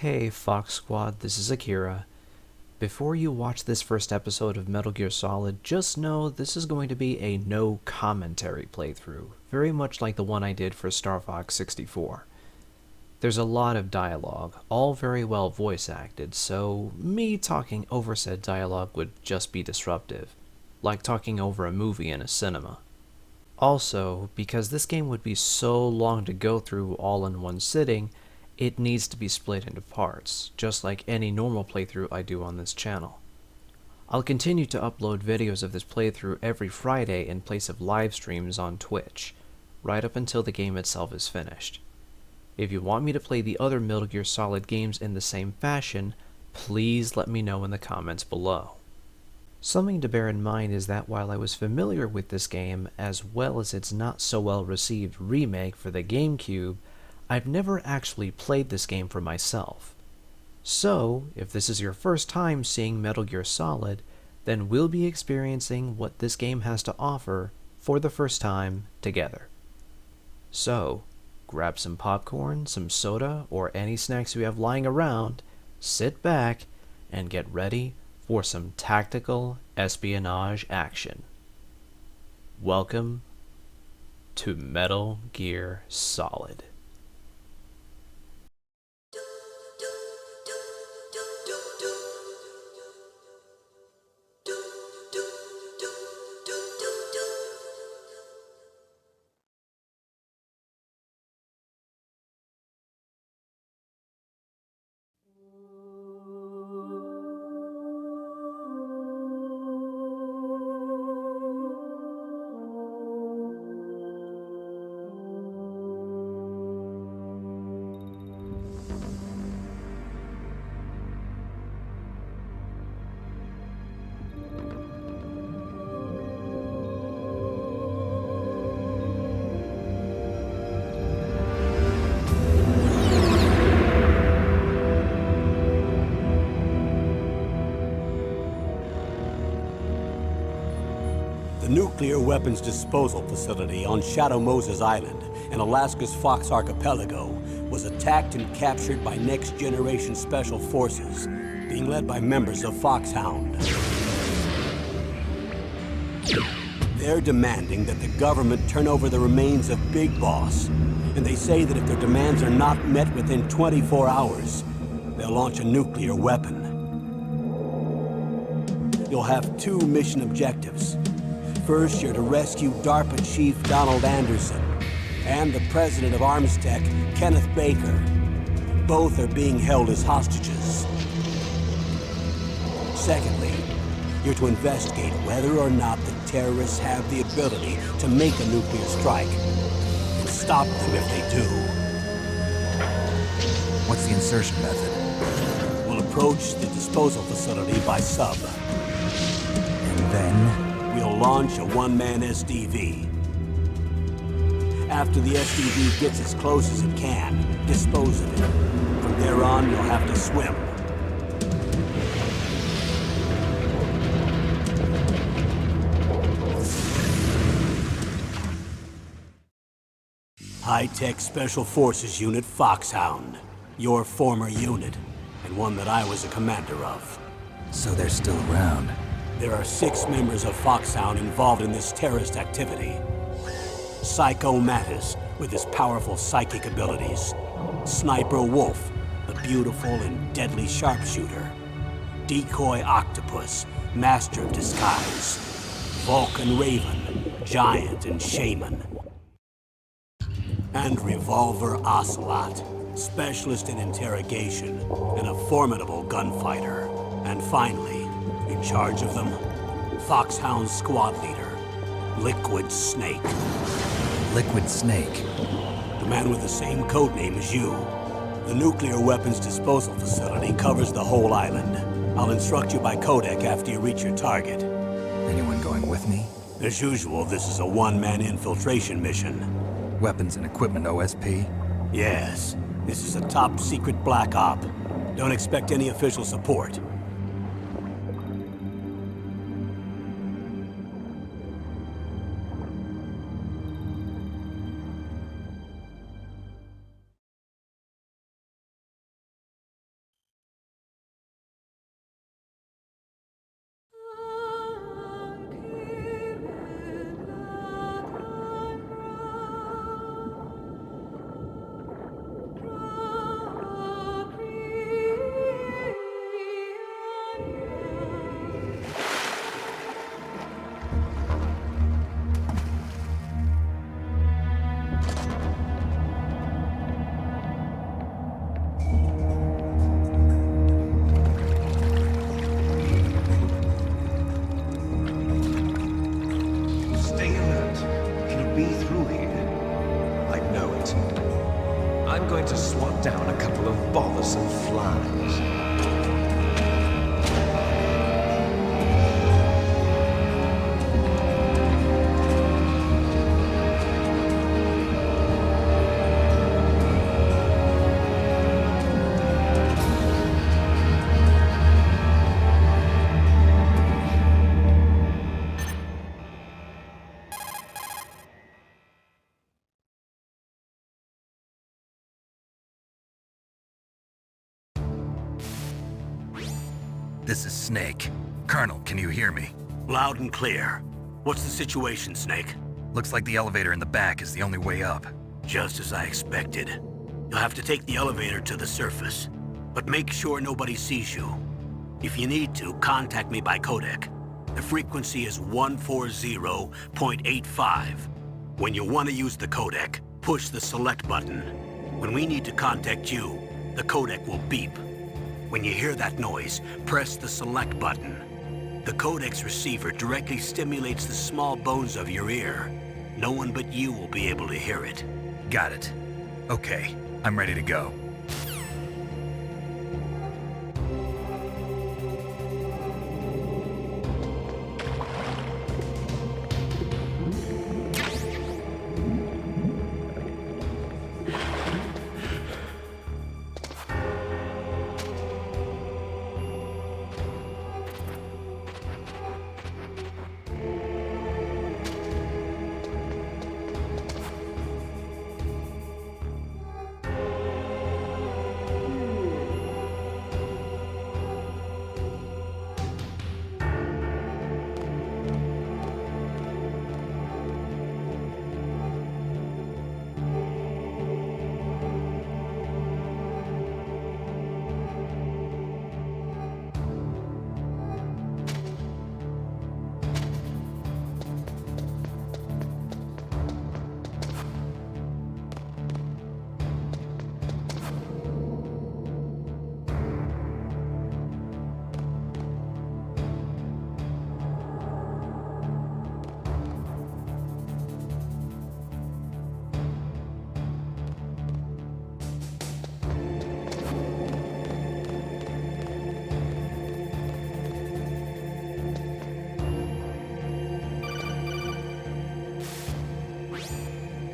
Hey Fox Squad, this is Akira. Before you watch this first episode of Metal Gear Solid, just know this is going to be a no commentary playthrough, very much like the one I did for Star Fox 64. There's a lot of dialogue, all very well voice acted, so me talking over said dialogue would just be disruptive, like talking over a movie in a cinema. Also, because this game would be so long to go through all in one sitting, it needs to be split into parts, just like any normal playthrough I do on this channel. I'll continue to upload videos of this playthrough every Friday in place of live streams on Twitch, right up until the game itself is finished. If you want me to play the other Metal Gear Solid games in the same fashion, please let me know in the comments below. Something to bear in mind is that while I was familiar with this game, as well as its not so well received remake for the GameCube, I've never actually played this game for myself. So, if this is your first time seeing Metal Gear Solid, then we'll be experiencing what this game has to offer for the first time together. So, grab some popcorn, some soda, or any snacks you have lying around, sit back, and get ready for some tactical espionage action. Welcome to Metal Gear Solid. The nuclear weapons disposal facility on Shadow Moses Island in Alaska's Fox Archipelago was attacked and captured by next-generation special forces, being led by members of FOX-HOUND. They're demanding that the government turn over the remains of Big Boss, and they say that if their demands are not met within 24 hours, they'll launch a nuclear weapon. You'll have two mission objectives. First, you're to rescue DARPA Chief Donald Andersen and the president of Arms Tech, Kenneth Baker. Both are being held as hostages. Secondly, you're to investigate whether or not the terrorists have the ability to make a nuclear strike and stop them if they do. What's the insertion method? We'll approach the disposal facility by sub. And then? We'll launch a one-man SDV. After the SDV gets as close as it can, dispose of it. From there on, you'll have to swim. High-Tech Special Forces Unit FOX-HOUND. Your former unit, and one that I was a commander of. So they're still around. There are 6 members of FOX-HOUND involved in this terrorist activity. Psycho Mattis, with his powerful psychic abilities. Sniper Wolf, the beautiful and deadly sharpshooter. Decoy Octopus, master of disguise. Vulcan Raven, giant and shaman. And Revolver Ocelot, specialist in interrogation and a formidable gunfighter. And finally, in charge of them, FOX-HOUND squad leader, Liquid Snake. Liquid Snake? The man with the same codename as you. The nuclear weapons disposal facility covers the whole island. I'll instruct you by codec after you reach your target. Anyone going with me? As usual, this is a one-man infiltration mission. Weapons and equipment OSP? Yes, this is a top-secret black op. Don't expect any official support. I'm going to swat down a couple of bothersome flies. This is Snake. Colonel, can you hear me? Loud and clear. What's the situation, Snake? Looks like the elevator in the back is the only way up. Just as I expected. You'll have to take the elevator to the surface. But make sure nobody sees you. If you need to, contact me by codec. The frequency is 140.85. When you want to use the codec, push the select button. When we need to contact you, the codec will beep. When you hear that noise, press the select button. The codec's receiver directly stimulates the small bones of your ear. No one but you will be able to hear it. Got it. Okay, I'm ready to go.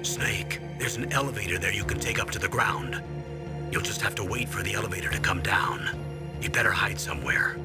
Snake, there's an elevator there you can take up to the ground. You'll just have to wait for the elevator to come down. You'd better hide somewhere.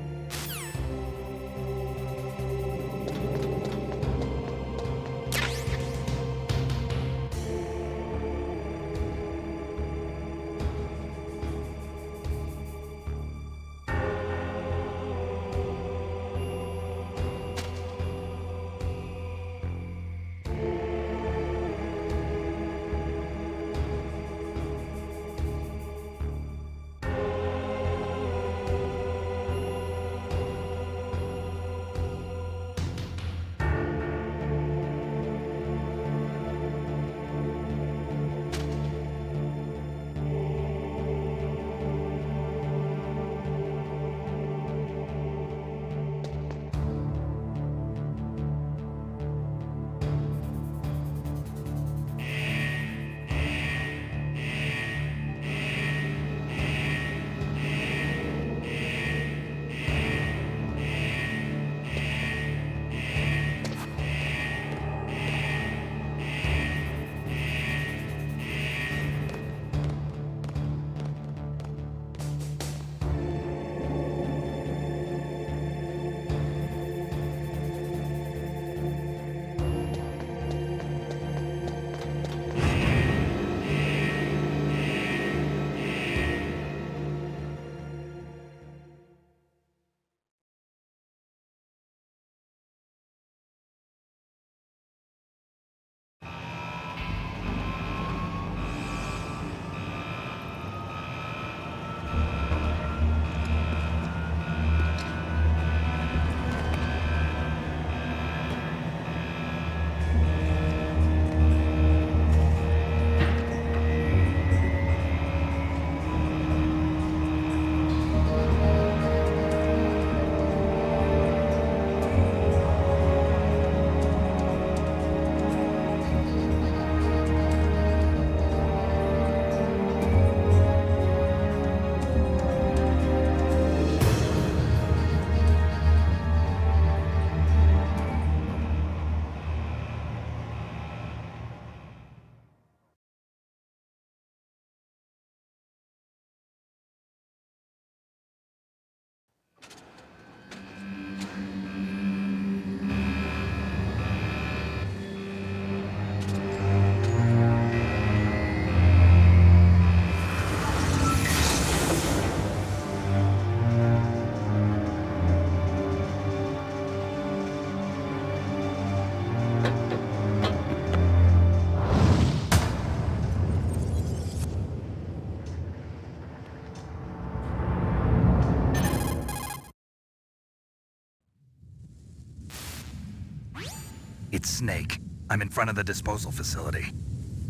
It's Snake. I'm in front of the disposal facility.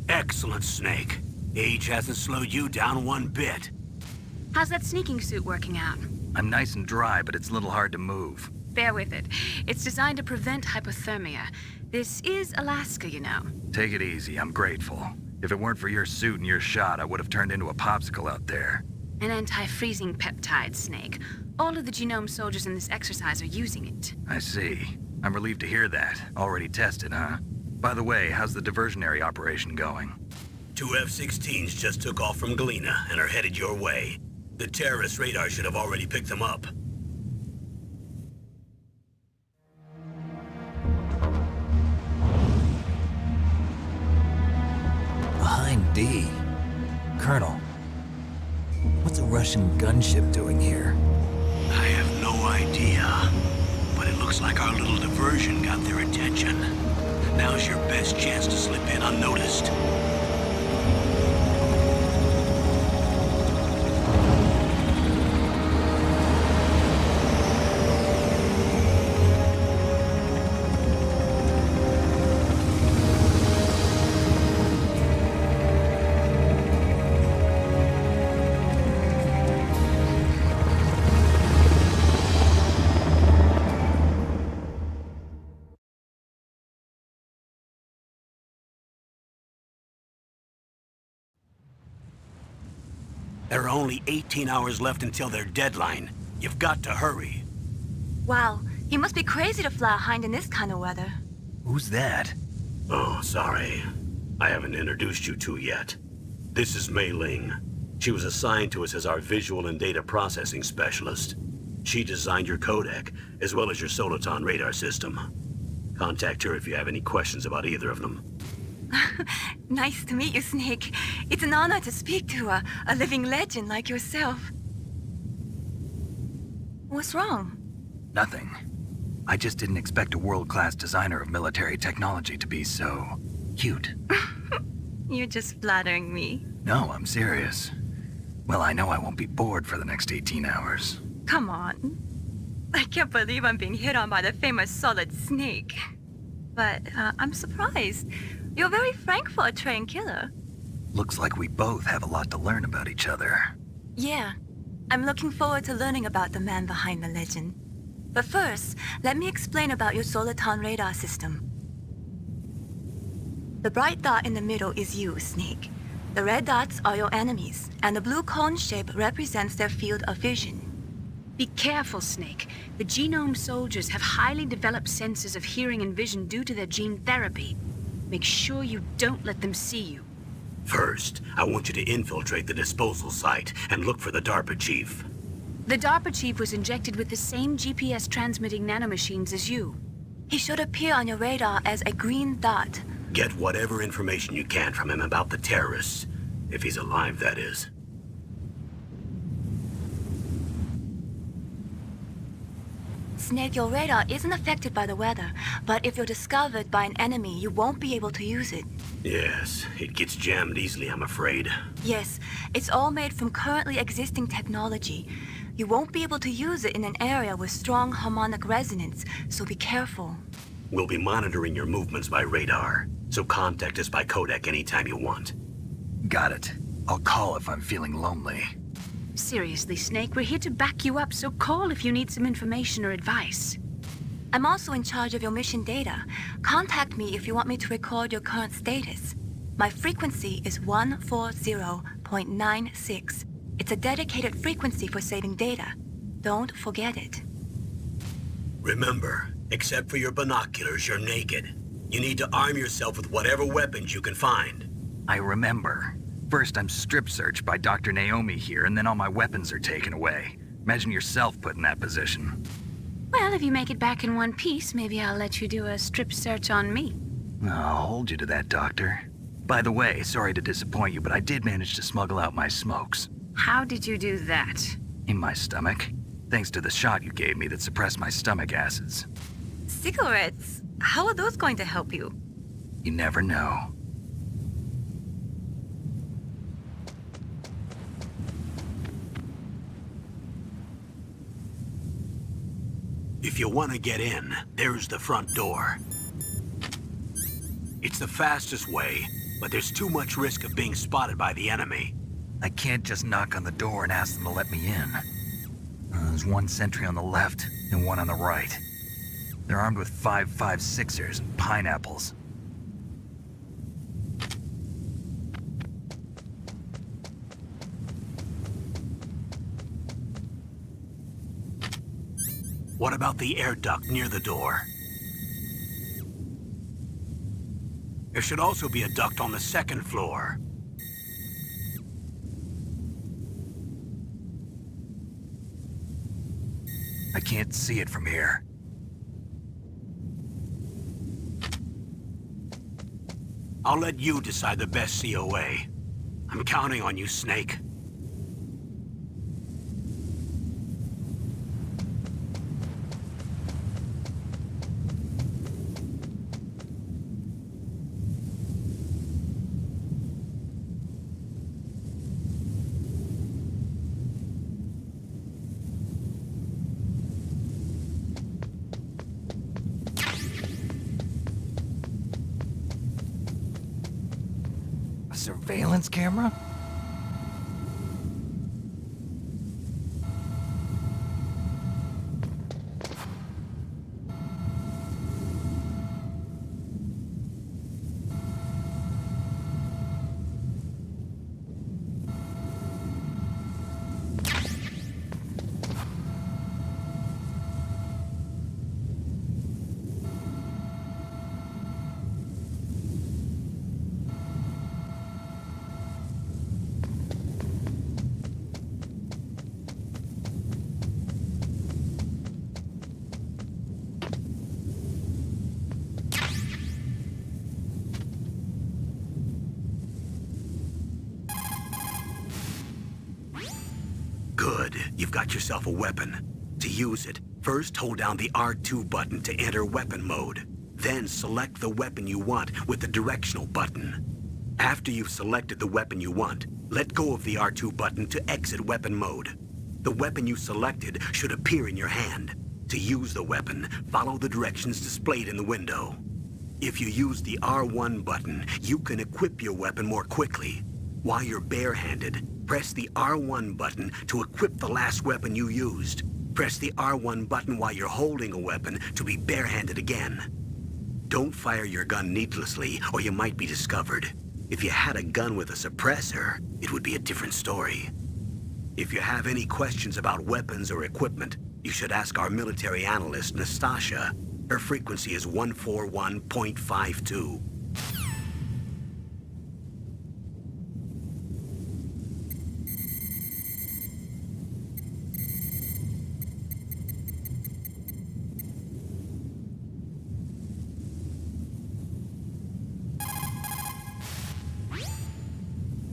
Excellent, Snake. Age hasn't slowed you down one bit. How's that sneaking suit working out? I'm nice and dry, but it's a little hard to move. Bear with it. It's designed to prevent hypothermia. This is Alaska, you know. Take it easy, I'm grateful. If it weren't for your suit and your shot, I would have turned into a popsicle out there. An anti-freezing peptide, Snake. All of the genome soldiers in this exercise are using it. I see. I'm relieved to hear that. Already tested, huh? By the way, how's the diversionary operation going? 2 F-16s just took off from Galena and are headed your way. The terrorist radar should have already picked them up. Behind D. Colonel, what's a Russian gunship doing here? I have no idea, but it looks like our little diversion got their attention. Now's your best chance to slip in unnoticed. There are only 18 hours left until their deadline. You've got to hurry. Wow, you must be crazy to fly a hind in this kind of weather. Who's that? Oh, sorry. I haven't introduced you to yet. This is Mei Ling. She was assigned to us as our visual and data processing specialist. She designed your codec, as well as your Soliton radar system. Contact her if you have any questions about either of them. Nice to meet you, Snake. It's an honor to speak to a living legend like yourself. What's wrong? Nothing. I just didn't expect a world-class designer of military technology to be so cute. You're just flattering me. No, I'm serious. Well, I know I won't be bored for the next 18 hours. Come on. I can't believe I'm being hit on by the famous Solid Snake. But I'm surprised. You're very frank for a trained killer. Looks like we both have a lot to learn about each other. Yeah. I'm looking forward to learning about the man behind the legend. But first, let me explain about your Soliton radar system. The bright dot in the middle is you, Snake. The red dots are your enemies, and the blue cone shape represents their field of vision. Be careful, Snake. The genome soldiers have highly developed senses of hearing and vision due to their gene therapy. Make sure you don't let them see you. First, I want you to infiltrate the disposal site and look for the DARPA Chief. The DARPA Chief was injected with the same GPS transmitting nanomachines as you. He should appear on your radar as a green dot. Get whatever information you can from him about the terrorists. If he's alive, that is. Snake, your radar isn't affected by the weather, but if you're discovered by an enemy, you won't be able to use it. Yes, it gets jammed easily, I'm afraid. Yes, it's all made from currently existing technology. You won't be able to use it in an area with strong harmonic resonance, so be careful. We'll be monitoring your movements by radar, so contact us by codec anytime you want. Got it. I'll call if I'm feeling lonely. Seriously, Snake, we're here to back you up, so call if you need some information or advice. I'm also in charge of your mission data. Contact me if you want me to record your current status. My frequency is 140.96. It's a dedicated frequency for saving data. Don't forget it. Remember, except for your binoculars, you're naked. You need to arm yourself with whatever weapons you can find. I remember. First, I'm strip searched by Dr. Naomi here, and then all my weapons are taken away. Imagine yourself put in that position. Well, if you make it back in one piece, maybe I'll let you do a strip search on me. I'll hold you to that, Doctor. By the way, sorry to disappoint you, but I did manage to smuggle out my smokes. How did you do that? In my stomach. Thanks to the shot you gave me that suppressed my stomach acids. Cigarettes? How are those going to help you? You never know. If you want to get in, there's the front door. It's the fastest way, but there's too much risk of being spotted by the enemy. I can't just knock on the door and ask them to let me in. There's one sentry on the left and one on the right. They're armed with 5.56ers and pineapples. What about the air duct near the door? There should also be a duct on the second floor. I can't see it from here. I'll let you decide the best COA. I'm counting on you, Snake. A surveillance camera? Good. You've got yourself a weapon. To use it, first hold down the R2 button to enter weapon mode. Then select the weapon you want with the directional button. After you've selected the weapon you want, let go of the R2 button to exit weapon mode. The weapon you selected should appear in your hand. To use the weapon, follow the directions displayed in the window. If you use the R1 button, you can equip your weapon more quickly. While you're barehanded, press the R1 button to equip the last weapon you used. Press the R1 button while you're holding a weapon to be barehanded again. Don't fire your gun needlessly, or you might be discovered. If you had a gun with a suppressor, it would be a different story. If you have any questions about weapons or equipment, you should ask our military analyst, Nastasha. Her frequency is 141.52.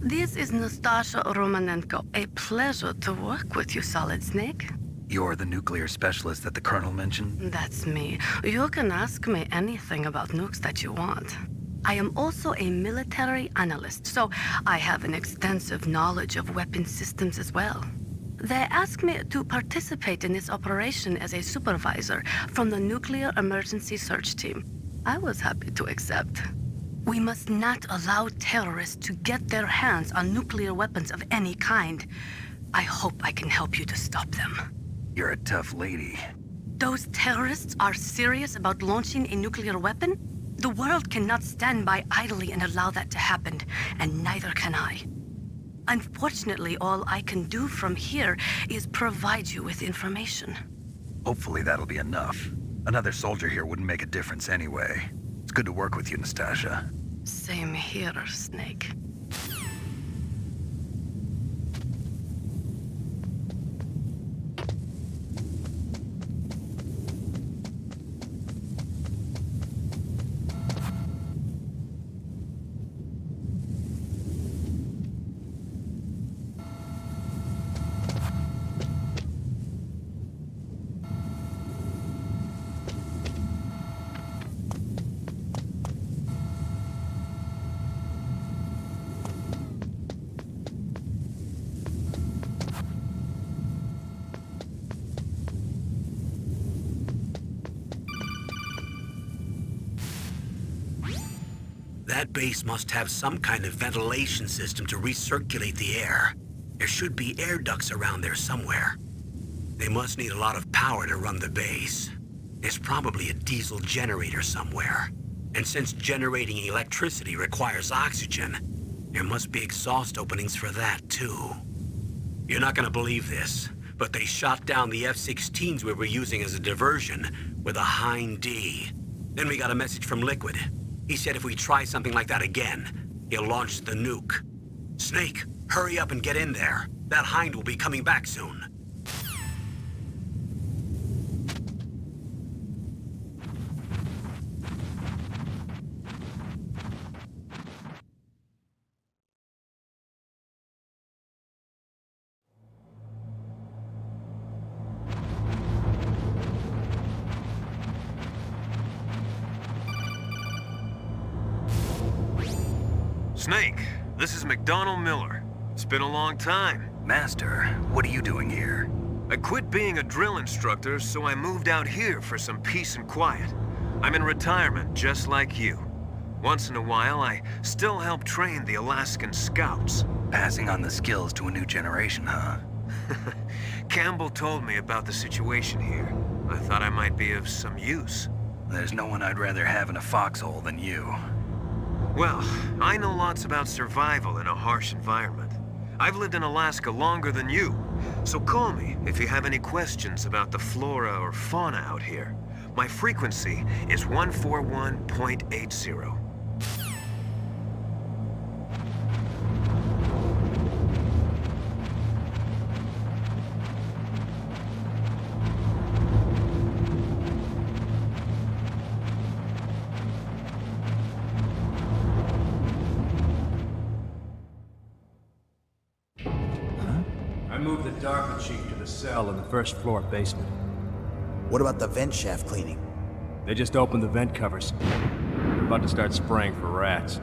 This is Nastasha Romanenko. A pleasure to work with you, Solid Snake. You're the nuclear specialist that the Colonel mentioned? That's me. You can ask me anything about nukes that you want. I am also a military analyst, so I have an extensive knowledge of weapon systems as well. They asked me to participate in this operation as a supervisor from the Nuclear Emergency Search Team. I was happy to accept. We must not allow terrorists to get their hands on nuclear weapons of any kind. I hope I can help you to stop them. You're a tough lady. Those terrorists are serious about launching a nuclear weapon? The world cannot stand by idly and allow that to happen, and neither can I. Unfortunately, all I can do from here is provide you with information. Hopefully that'll be enough. Another soldier here wouldn't make a difference anyway. It's good to work with you, Nastasha. Same here, Snake. That base must have some kind of ventilation system to recirculate the air. There should be air ducts around there somewhere. They must need a lot of power to run the base. There's probably a diesel generator somewhere. And since generating electricity requires oxygen, there must be exhaust openings for that too. You're not gonna believe this, but they shot down the F-16s we were using as a diversion with a Hind D. Then we got a message from Liquid. He said if we try something like that again, he'll launch the nuke. Snake, hurry up and get in there. That Hind will be coming back soon. Snake, this is McDonald Miller. It's been a long time. Master, what are you doing here? I quit being a drill instructor, so I moved out here for some peace and quiet. I'm in retirement, just like you. Once in a while, I still help train the Alaskan Scouts. Passing on the skills to a new generation, huh? Campbell told me about the situation here. I thought I might be of some use. There's no one I'd rather have in a foxhole than you. Well, I know lots about survival in a harsh environment. I've lived in Alaska longer than you, so call me if you have any questions about the flora or fauna out here. My frequency is 141.80. I moved the DARPA Chief to the cell in the first floor basement. What about the vent shaft cleaning? They just opened the vent covers. They're about to start spraying for rats.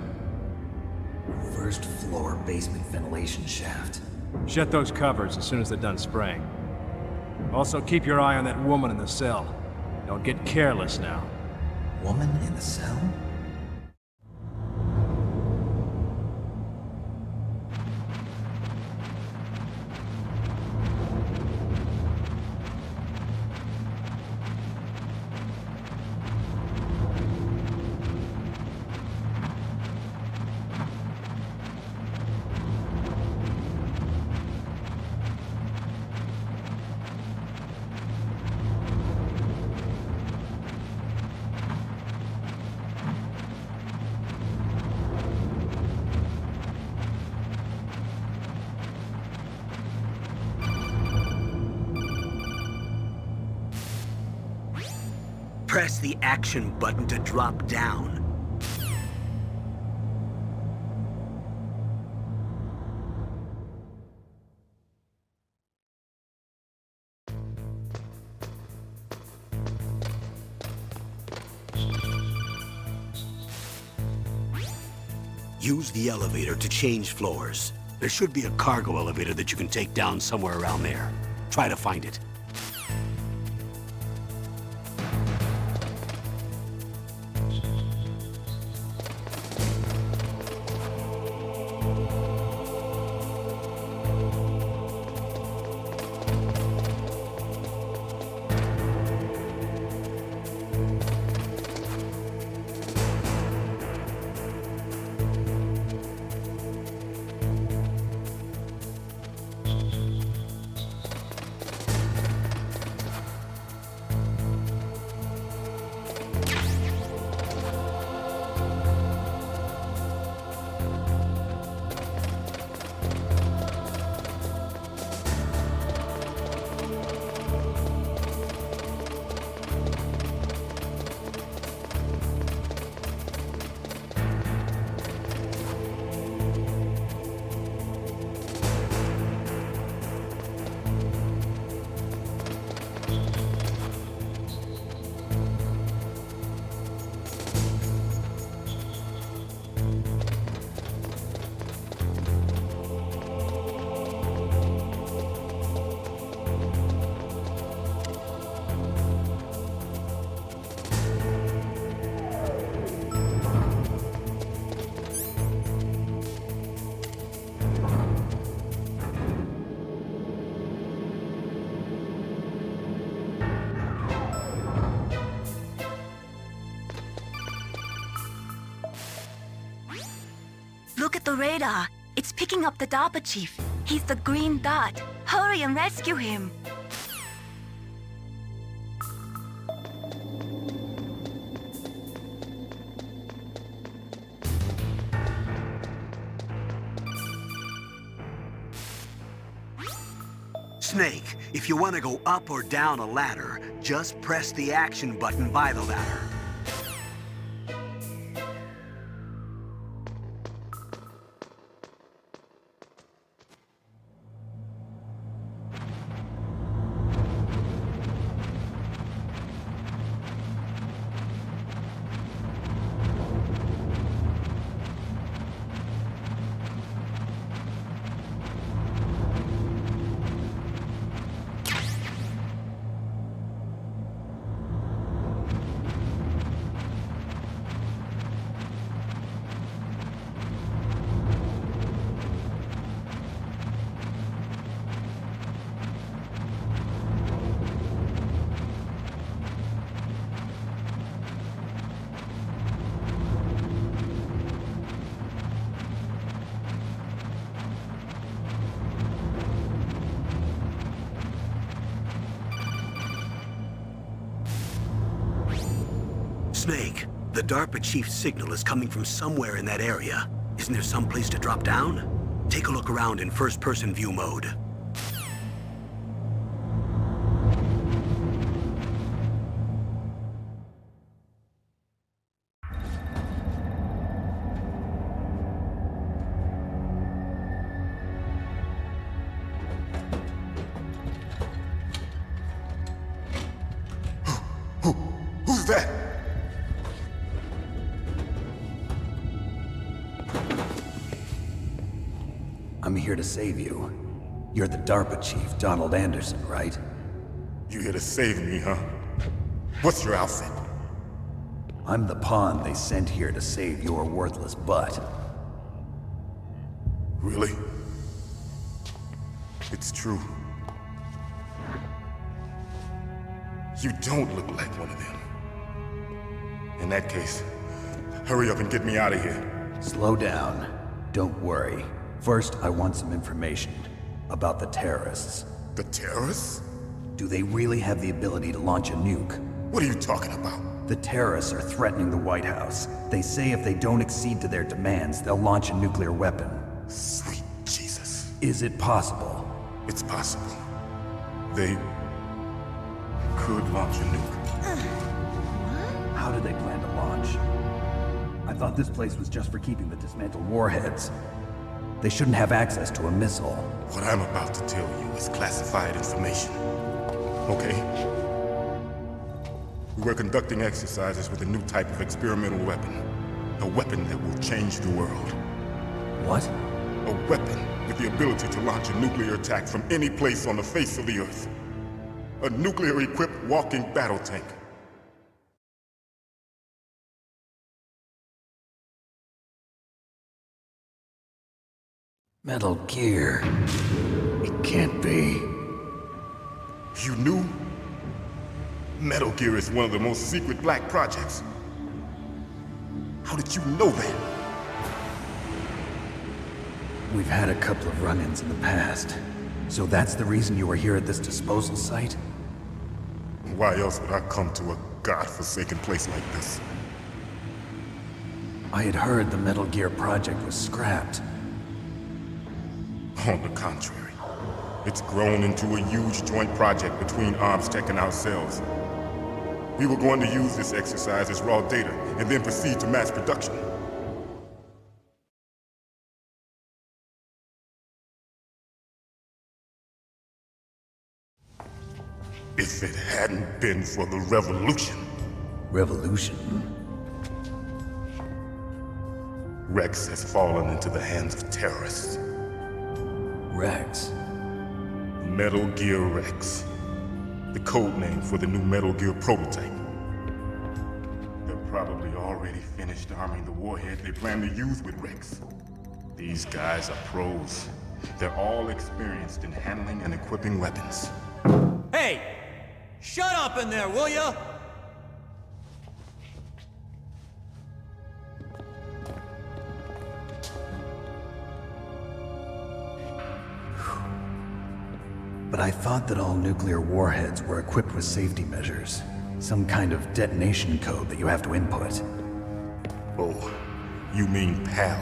First floor basement ventilation shaft. Shut those covers as soon as they're done spraying. Also, keep your eye on that woman in the cell. Don't get careless now. Woman in the cell? Press the action button to drop down. Use the elevator to change floors. There should be a cargo elevator that you can take down somewhere around there. Try to find it. Look at the radar. It's picking up the DARPA Chief. He's the green dot. Hurry and rescue him. Snake, if you want to go up or down a ladder, just press the action button by the ladder. Snake, the DARPA Chief's signal is coming from somewhere in that area. Isn't there some place to drop down? Take a look around in first-person view mode. Who's that? I'm here to save you. You're the DARPA Chief Donald Andersen, right? You here to save me, huh? What's your outfit? I'm the pawn they sent here to save your worthless butt. Really? It's true. You don't look like one of them. In that case, hurry up and get me out of here. Slow down. Don't worry. First, I want some information about the terrorists. The terrorists? Do they really have the ability to launch a nuke? What are you talking about? The terrorists are threatening the White House. They say if they don't accede to their demands, they'll launch a nuclear weapon. Sweet Jesus. Is it possible? It's possible. They could launch a nuke. How do they plan to launch? I thought this place was just for keeping the dismantled warheads. They shouldn't have access to a missile. What I'm about to tell you is classified information. Okay? We were conducting exercises with a new type of experimental weapon. A weapon that will change the world. What? A weapon with the ability to launch a nuclear attack from any place on the face of the Earth. A nuclear-equipped walking battle tank. Metal Gear. It can't be. You knew? Metal Gear is one of the most secret black projects. How did you know that? We've had a couple of run-ins in the past. So that's the reason you were here at this disposal site? Why else would I come to a godforsaken place like this? I had heard the Metal Gear project was scrapped. On the contrary, it's grown into a huge joint project between Arms Tech and ourselves. We were going to use this exercise as raw data and then proceed to mass production. If it hadn't been for the revolution. Revolution? Rex has fallen into the hands of terrorists. Rex? Metal Gear Rex. The code name for the new Metal Gear prototype. They're probably already finished arming the warhead they plan to use with Rex. These guys are pros. They're all experienced in handling and equipping weapons. Hey! Shut up in there, will ya? I thought that all nuclear warheads were equipped with safety measures. Some kind of detonation code that you have to input. Oh, you mean PAL?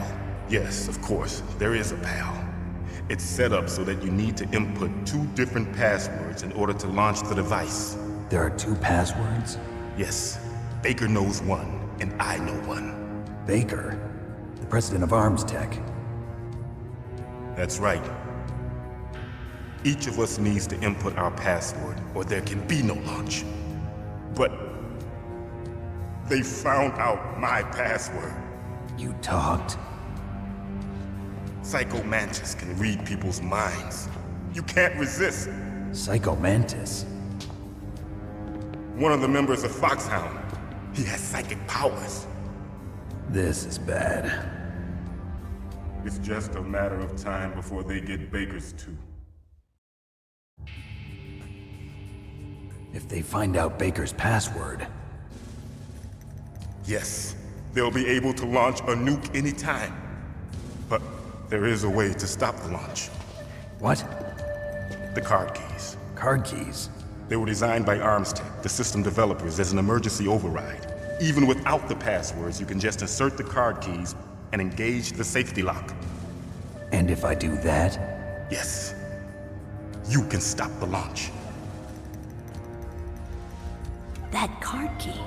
Yes, of course, there is a PAL. It's set up so that you need to input 2 different passwords in order to launch the device. There are 2 passwords? Yes, Baker knows one, and I know one. Baker? The president of Arms Tech. That's right. Each of us needs to input our password, or there can be no launch. But they found out my password. You talked? Psycho Mantis can read people's minds. You can't resist. Psycho Mantis? One of the members of FOX-HOUND. He has psychic powers. This is bad. It's just a matter of time before they get Baker's too. If they find out Baker's password... Yes, they'll be able to launch a nuke anytime. But there is a way to stop the launch. What? The card keys. Card keys? They were designed by Arms Tech, the system developers, as an emergency override. Even without the passwords, you can just insert the card keys and engage the safety lock. And if I do that? Yes. You can stop the launch. That card key.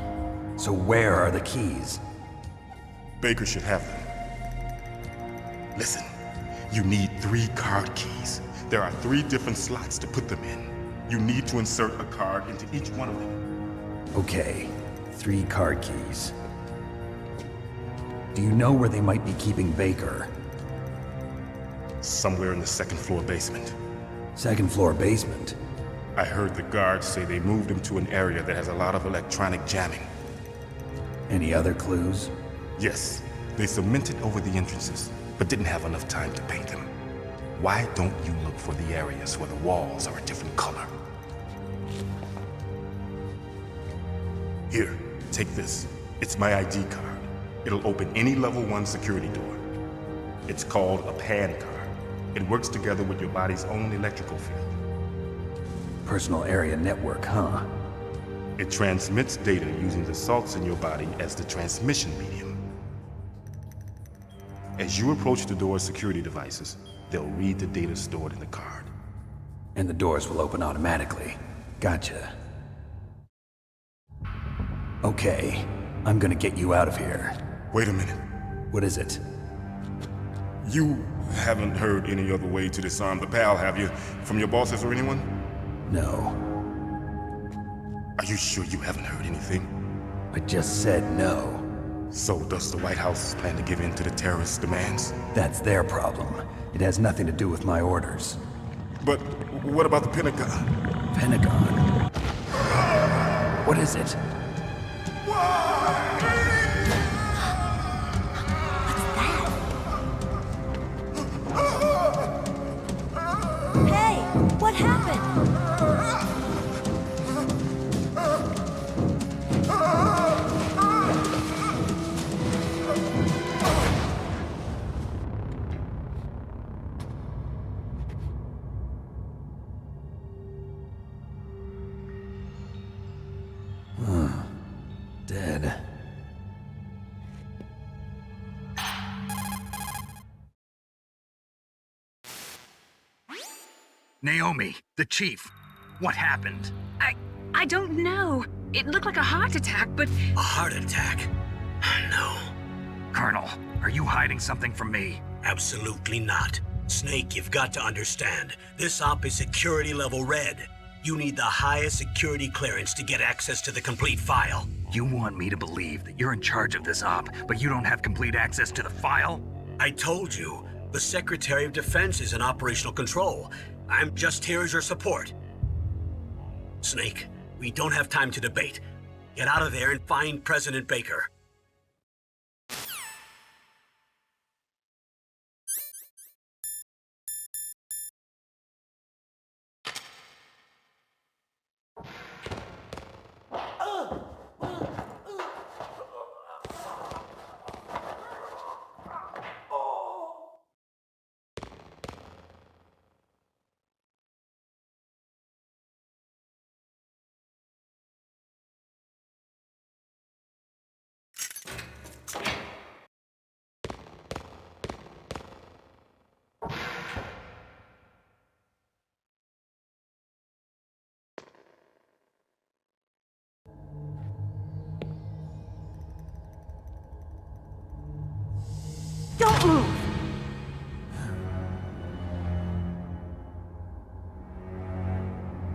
So where are the keys? Baker should have them. Listen, you need 3 card keys. There are 3 different slots to put them in. You need to insert a card into each one of them. Okay, 3 card keys. Do you know where they might be keeping Baker? Somewhere in the 2nd floor basement. 2nd floor basement? I heard the guards say they moved him to an area that has a lot of electronic jamming. Any other clues? Yes, they cemented over the entrances, but didn't have enough time to paint them. Why don't you look for the areas where the walls are a different color? Here, take this. It's my ID card. It'll open any level 1 security door. It's called a PAN card. It works together with your body's own electrical field. Personal area network, huh? It transmits data using the salts in your body as the transmission medium. As you approach the door's security devices, they'll read the data stored in the card. And the doors will open automatically. Gotcha. Okay, I'm gonna get you out of here. Wait a minute. What is it? You haven't heard any other way to disarm the PAL, have you? From your bosses or anyone? No. Are you sure you haven't heard anything? I just said no. So does the White House plan to give in to the terrorists' demands? That's their problem. It has nothing to do with my orders. But what about the Pentagon? Pentagon? What is it? Hey, what happened? Dead. Naomi, the chief. What happened? I don't know. It looked like a heart attack, but... A heart attack? No, Colonel, are you hiding something from me? absolutely not. Snake, you've got to understand. This op is security level red. You need the highest security clearance to get access to the complete file. You want me to believe that you're in charge of this op, but you don't have complete access to the file? I told you, the Secretary of Defense is in operational control. I'm just here as your support. Snake, we don't have time to debate. Get out of there and find President Baker. Don't move!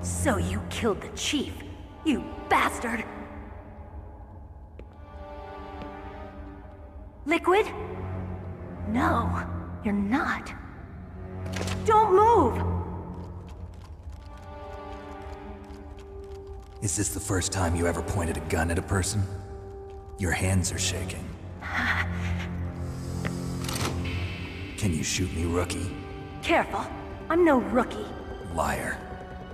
So you killed the chief, you bastard! Liquid? No, you're not. Don't move! Is this the first time you ever pointed a gun at a person? Your hands are shaking. Can you shoot me, rookie? Careful, I'm no rookie. Liar.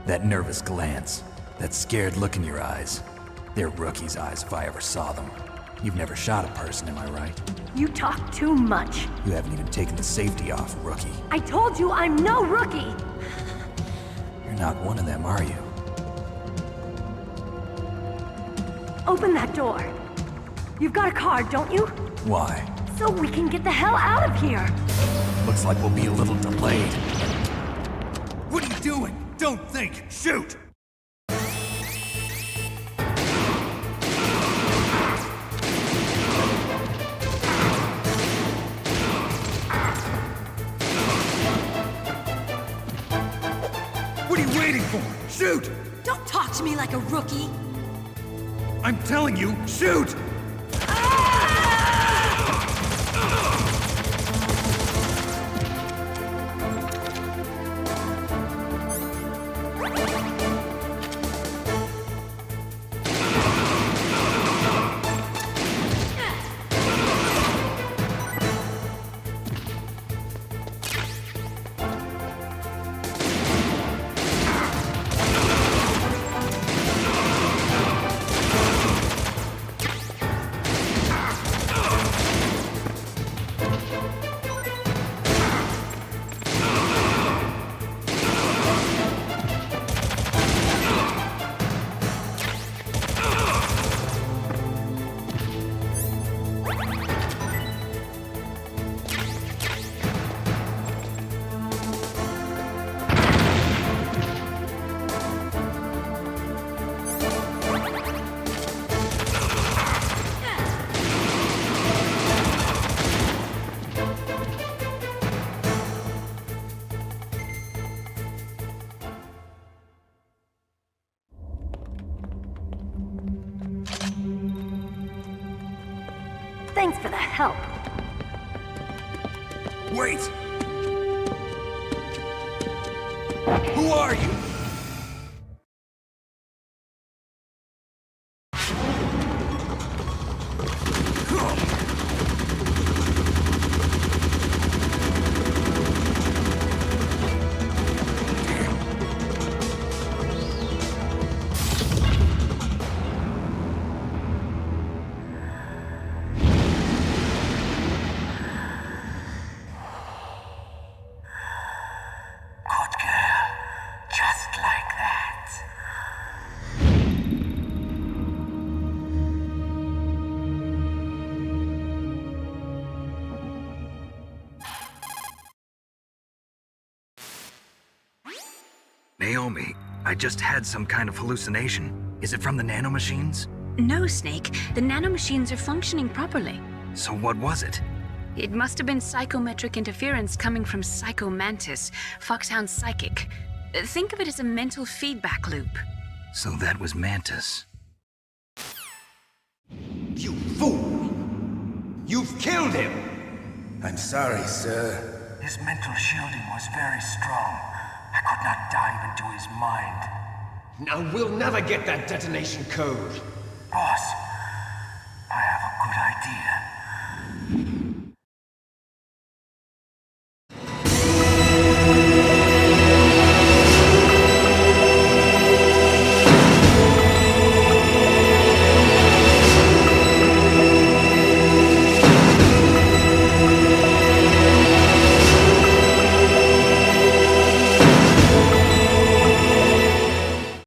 That nervous glance, that scared look in your eyes. They're rookie's eyes if I ever saw them. You've never shot a person, am I right? You talk too much. You haven't even taken the safety off, rookie. I told you I'm no rookie! You're not one of them, are you? Open that door. You've got a card, don't you? Why? So we can get the hell out of here! Looks like we'll be a little delayed. What are you doing? Don't think! Shoot! What are you waiting for? Shoot! Don't talk to me like a rookie. I'm telling you, shoot! Thanks for the help. Wait! Who are you? Naomi, I just had some kind of hallucination. Is it from the nanomachines? No, Snake. The nanomachines are functioning properly. So what was it? It must have been psychometric interference coming from Psycho Mantis, FOX-HOUND's psychic. Think of it as a mental feedback loop. So that was Mantis. You fool! You've killed him! I'm sorry, sir. His mental shielding was very strong. I could not dive into his mind. Now we'll never get that detonation code. Boss,